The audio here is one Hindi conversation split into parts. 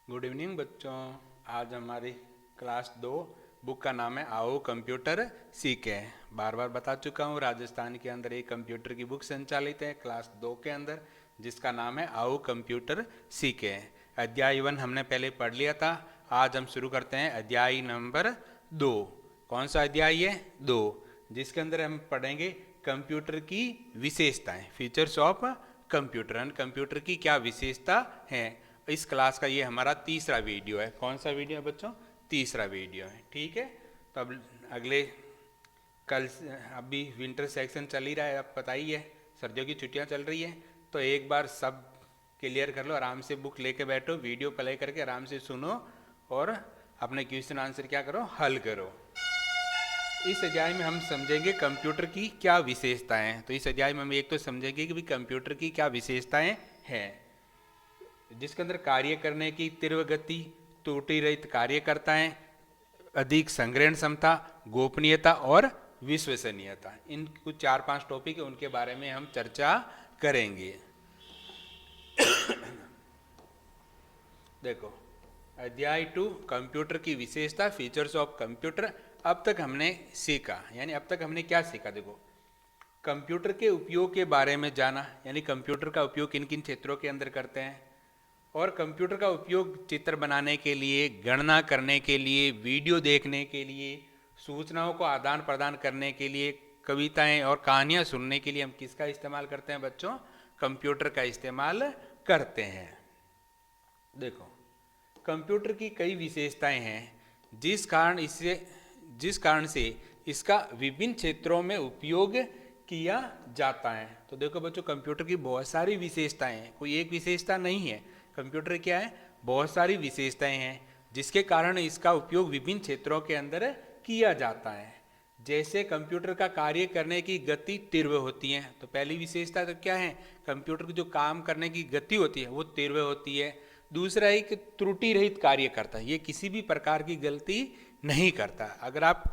गुड इवनिंग बच्चों। आज हमारी क्लास 2 बुक का नाम है आओ कंप्यूटर सीखें। बार बार बता चुका हूँ, राजस्थान के अंदर एक कंप्यूटर की बुक संचालित है क्लास 2 के अंदर, जिसका नाम है आओ कंप्यूटर सीखें। अध्याय 1 हमने पहले पढ़ लिया था। आज हम शुरू करते हैं अध्याय नंबर 2। कौन सा अध्याय है? 2, जिसके अंदर हम पढ़ेंगे कंप्यूटर की विशेषताएं, फीचर्स ऑफ कंप्यूटर। कंप्यूटर की क्या विशेषता है। इस क्लास का ये हमारा तीसरा वीडियो है। कौन सा वीडियो है बच्चों? तीसरा वीडियो है। ठीक है, तो अब अगले कल अभी विंटर सेक्शन चल ही रहा है, अब पता ही है, सर्दियों की छुट्टियां चल रही है। तो एक बार सब क्लियर कर लो, आराम से बुक लेके बैठो, वीडियो प्ले करके आराम से सुनो और अपने क्वेश्चन आंसर क्या करो, हल करो। इस अध्याय में हम समझेंगे कंप्यूटर की क्या विशेषताएं। तो इस अध्याय में हम एक तो समझेंगे कि भाई कंप्यूटर की क्या विशेषताएं हैं, जिसके अंदर कार्य करने की तीव्र गति, त्रुटि रहित कार्य करता है, अधिक संग्रहण क्षमता, गोपनीयता और विश्वसनीयता। इन कुछ 4-5 टॉपिक है, उनके बारे में हम चर्चा करेंगे। देखो, अध्याय 2 कंप्यूटर की विशेषता, फीचर्स ऑफ कंप्यूटर। अब तक हमने सीखा, यानी अब तक हमने क्या सीखा? देखो, कंप्यूटर के उपयोग के बारे में जाना, यानी कंप्यूटर का उपयोग किन किन क्षेत्रों के अंदर करते हैं, और कंप्यूटर का उपयोग चित्र बनाने के लिए, गणना करने के लिए, वीडियो देखने के लिए, सूचनाओं को आदान प्रदान करने के लिए, कविताएं और कहानियां सुनने के लिए हम किसका इस्तेमाल करते हैं बच्चों? कंप्यूटर का इस्तेमाल करते हैं। देखो, कंप्यूटर की कई विशेषताएं हैं जिस कारण से इसका विभिन्न क्षेत्रों में उपयोग किया जाता है। तो देखो बच्चों, कंप्यूटर की बहुत सारी विशेषताएं हैं, कोई एक विशेषता नहीं है। कंप्यूटर क्या है? बहुत सारी विशेषताएं हैं जिसके कारण इसका उपयोग विभिन्न क्षेत्रों के अंदर किया जाता है। जैसे कंप्यूटर का कार्य करने की गति तीव्र होती है, तो पहली विशेषता तो क्या है? कंप्यूटर की जो काम करने की गति होती है वो तीव्र होती है। दूसरा एक त्रुटि रहित कार्य करता है, ये किसी भी प्रकार की गलती नहीं करता। अगर आप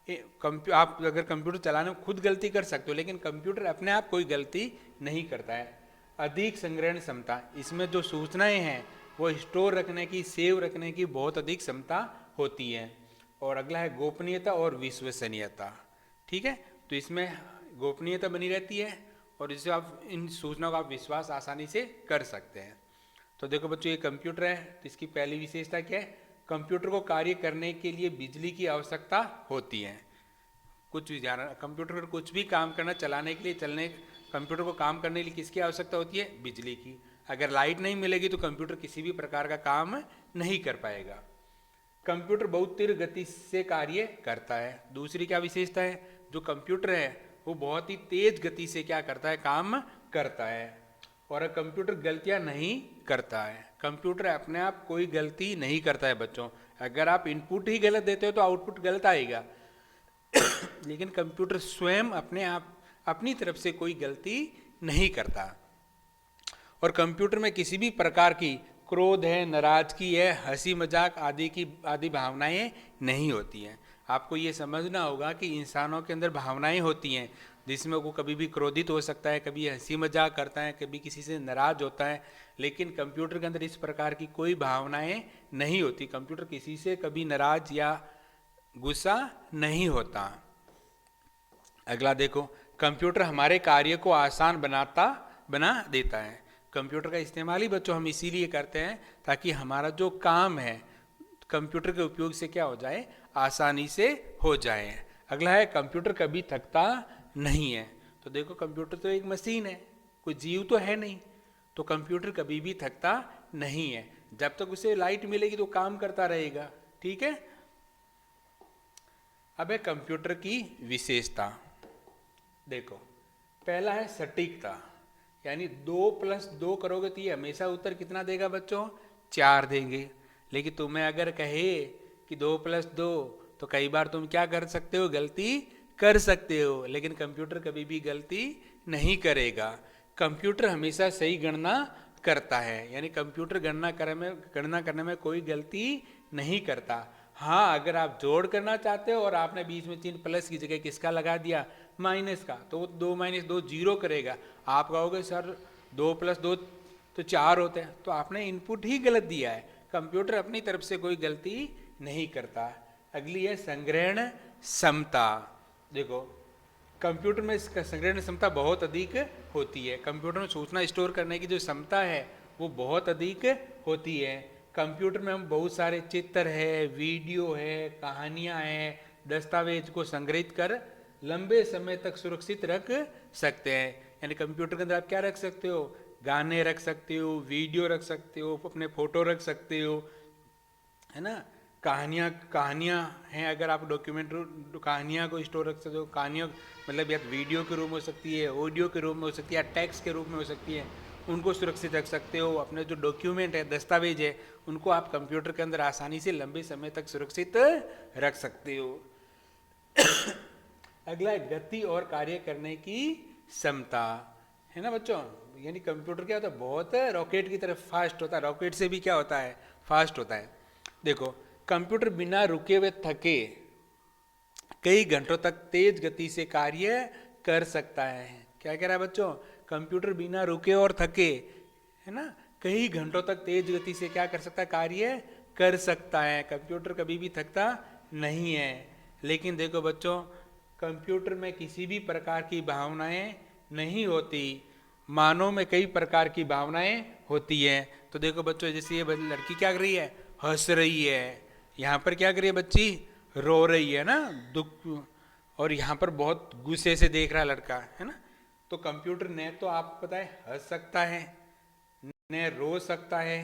अगर कंप्यूटर चलाने में खुद गलती कर सकते हो, लेकिन कंप्यूटर अपने आप कोई गलती नहीं करता है। अधिक संग्रहण क्षमता, इसमें जो सूचनाएं हैं वो स्टोर रखने की, सेव रखने की बहुत अधिक क्षमता होती है। और अगला है गोपनीयता और विश्वसनीयता। ठीक है, तो इसमें गोपनीयता बनी रहती है और इससे आप इन सूचनाओं का आप विश्वास आसानी से कर सकते हैं। तो देखो बच्चों, ये कंप्यूटर है, तो इसकी पहली विशेषता क्या है? कंप्यूटर को कार्य करने के लिए बिजली की आवश्यकता होती है। कुछ भी जाना, कंप्यूटर पर कुछ भी काम करना, चलाने के लिए कंप्यूटर को काम करने के लिए किसकी आवश्यकता होती है? बिजली की। अगर लाइट नहीं मिलेगी तो कंप्यूटर किसी भी प्रकार का काम नहीं कर पाएगा। कंप्यूटर बहुत तीव्र गति से कार्य करता है। दूसरी क्या विशेषता है? जो कंप्यूटर है वो बहुत ही तेज गति से क्या करता है? काम करता है। और कंप्यूटर गलतियां नहीं करता है। कंप्यूटर अपने आप कोई गलती नहीं करता है बच्चों। अगर आप इनपुट ही गलत देते हो तो आउटपुट गलत आएगा लेकिन कंप्यूटर स्वयं अपने आप अपनी तरफ से कोई गलती नहीं करता। और कंप्यूटर में किसी भी प्रकार की क्रोध है, नाराजगी है, हंसी मजाक आदि भावनाएं नहीं होती हैं। आपको ये समझना होगा कि इंसानों के अंदर भावनाएं होती हैं, जिसमें वो कभी भी क्रोधित हो सकता है, कभी हंसी मजाक करता है, कभी किसी से नाराज होता है। लेकिन कंप्यूटर के अंदर इस प्रकार की कोई भावनाएं नहीं होती। कंप्यूटर किसी से कभी नाराज या गुस्सा नहीं होता। अगला देखो, कंप्यूटर हमारे कार्य को आसान बना देता है। कंप्यूटर का इस्तेमाल ही बच्चों हम इसीलिए करते हैं ताकि हमारा जो काम है कंप्यूटर के उपयोग से क्या हो जाए? आसानी से हो जाए। अगला है कंप्यूटर कभी थकता नहीं है। तो देखो, कंप्यूटर तो एक मशीन है, कोई जीव तो है नहीं, तो कंप्यूटर कभी भी थकता नहीं है। जब तक उसे लाइट मिलेगी तो काम करता रहेगा। ठीक है, अब है कंप्यूटर की विशेषता। देखो, पहला है सटीकता, यानी 2 + 2 करोगे तो ये हमेशा उत्तर कितना देगा बच्चों? 4 देंगे। लेकिन तुम्हें अगर कहे कि 2 + 2, तो कई बार तुम क्या कर सकते हो? गलती कर सकते हो, लेकिन कंप्यूटर कभी भी गलती नहीं करेगा। कंप्यूटर हमेशा सही गणना करता है, यानी कंप्यूटर गणना करने में कोई गलती नहीं करता। हाँ, अगर आप जोड़ करना चाहते हो और आपने बीच में चिन्ह प्लस की जगह किसका लगा दिया? माइनस का, तो 2 - 2 0 करेगा। आप कहोगे सर 2 + 2 तो 4 होते हैं, तो आपने इनपुट ही गलत दिया है। कंप्यूटर अपनी तरफ से कोई गलती नहीं करता। अगली है संग्रहण क्षमता। देखो कंप्यूटर में इसका संग्रहण क्षमता बहुत अधिक होती है। कंप्यूटर में सूचना स्टोर करने की जो क्षमता है वो बहुत अधिक होती है। कंप्यूटर में हम बहुत सारे चित्र है, वीडियो है, कहानियाँ हैं, दस्तावेज को संग्रहित कर लंबे समय तक सुरक्षित रख सकते हैं। यानी कंप्यूटर के अंदर आप क्या रख सकते हो, गाने रख सकते हो, वीडियो रख सकते हो, अपने फोटो रख सकते हो, है ना। कहानियाँ हैं, अगर आप डॉक्यूमेंट कहानियाँ को स्टोर रख सकते हो। कहानियों मतलब या वीडियो के रूप में हो सकती है, ऑडियो के रूप में हो सकती है, या टेक्स्ट के रूप में हो सकती है, उनको सुरक्षित रख सकते हो। अपने जो डॉक्यूमेंट है, दस्तावेज है, उनको आप कंप्यूटर के अंदर आसानी से लंबे समय तक सुरक्षित रख सकते हो। अगला है गति और कार्य करने की क्षमता, है ना बच्चों। यानी कंप्यूटर क्या होता है, बहुत रॉकेट की तरफ फास्ट होता है। रॉकेट से भी क्या होता है, फास्ट होता है। देखो कंप्यूटर बिना रुके हुए थके कई घंटों तक तेज गति से कार्य कर सकता है। क्या कह रहा है बच्चों, कंप्यूटर बिना रुके और थके, है ना, कई घंटों तक तेज गति से क्या कर सकता है, कार्य कर सकता है। कंप्यूटर कभी भी थकता नहीं है। लेकिन देखो बच्चों, कंप्यूटर में किसी भी प्रकार की भावनाएं नहीं होती। मानव में कई प्रकार की भावनाएं होती है। तो देखो बच्चों, जैसे ये लड़की क्या कर रही है, हंस रही है। यहाँ पर क्या कर रही है बच्ची, रो रही है ना, दुख। और यहाँ पर बहुत गुस्से से देख रहा है लड़का, है ना। तो कंप्यूटर ने तो आपको पता है हंस सकता है, न रो सकता है,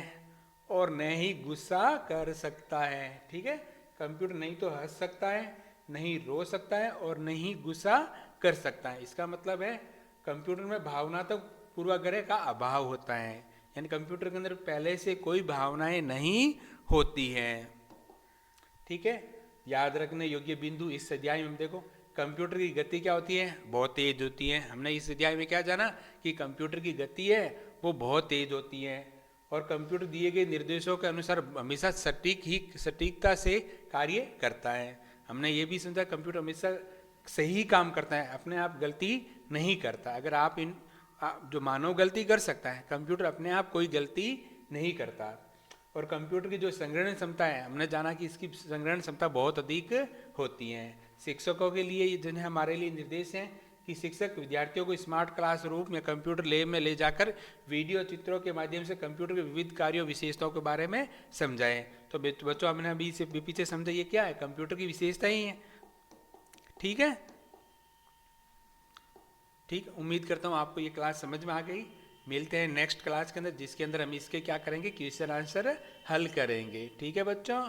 और न ही गुस्सा कर सकता है। ठीक है, कंप्यूटर नहीं तो हंस सकता है, नहीं रो सकता है, और नहीं गुस्सा कर सकता है। इसका मतलब है कंप्यूटर में भावनात्मक पूर्वाग्रह का अभाव होता है। यानी कंप्यूटर के अंदर पहले से कोई भावनाएं नहीं होती हैं। ठीक है, याद रखने योग्य बिंदु इस अध्याय में हम देखो, कंप्यूटर की गति क्या होती है, बहुत तेज होती है। हमने इस अध्याय में क्या जाना कि कंप्यूटर की गति है वो बहुत तेज होती है, और कंप्यूटर दिए गए निर्देशों के अनुसार हमेशा सटीकता से कार्य करता है। हमने ये भी समझा कंप्यूटर हमेशा सही काम करता है, अपने आप गलती नहीं करता। अगर आप जो मानव गलती कर सकता है, कंप्यूटर अपने आप कोई गलती नहीं करता। और कंप्यूटर की जो संग्रहण क्षमता है, हमने जाना कि इसकी संग्रहण क्षमता बहुत अधिक होती है। शिक्षकों के लिए जिन्हें हमारे लिए निर्देश हैं कि शिक्षक विद्यार्थियों को स्मार्ट क्लासरूम या कंप्यूटर लैब में ले जाकर वीडियो चित्रों के माध्यम से कंप्यूटर के विविध कार्यों विशेषताओं के बारे में समझाएं। तो बच्चों, हमने अभी से पीछे समझा ये क्या है, कंप्यूटर की विशेषता ही है। ठीक है, ठीक, उम्मीद करता हूँ आपको ये क्लास समझ में आ गई। मिलते हैं नेक्स्ट क्लास के अंदर, जिसके अंदर हम इसके क्या करेंगे, क्वेश्चन आंसर हल करेंगे। ठीक है बच्चों।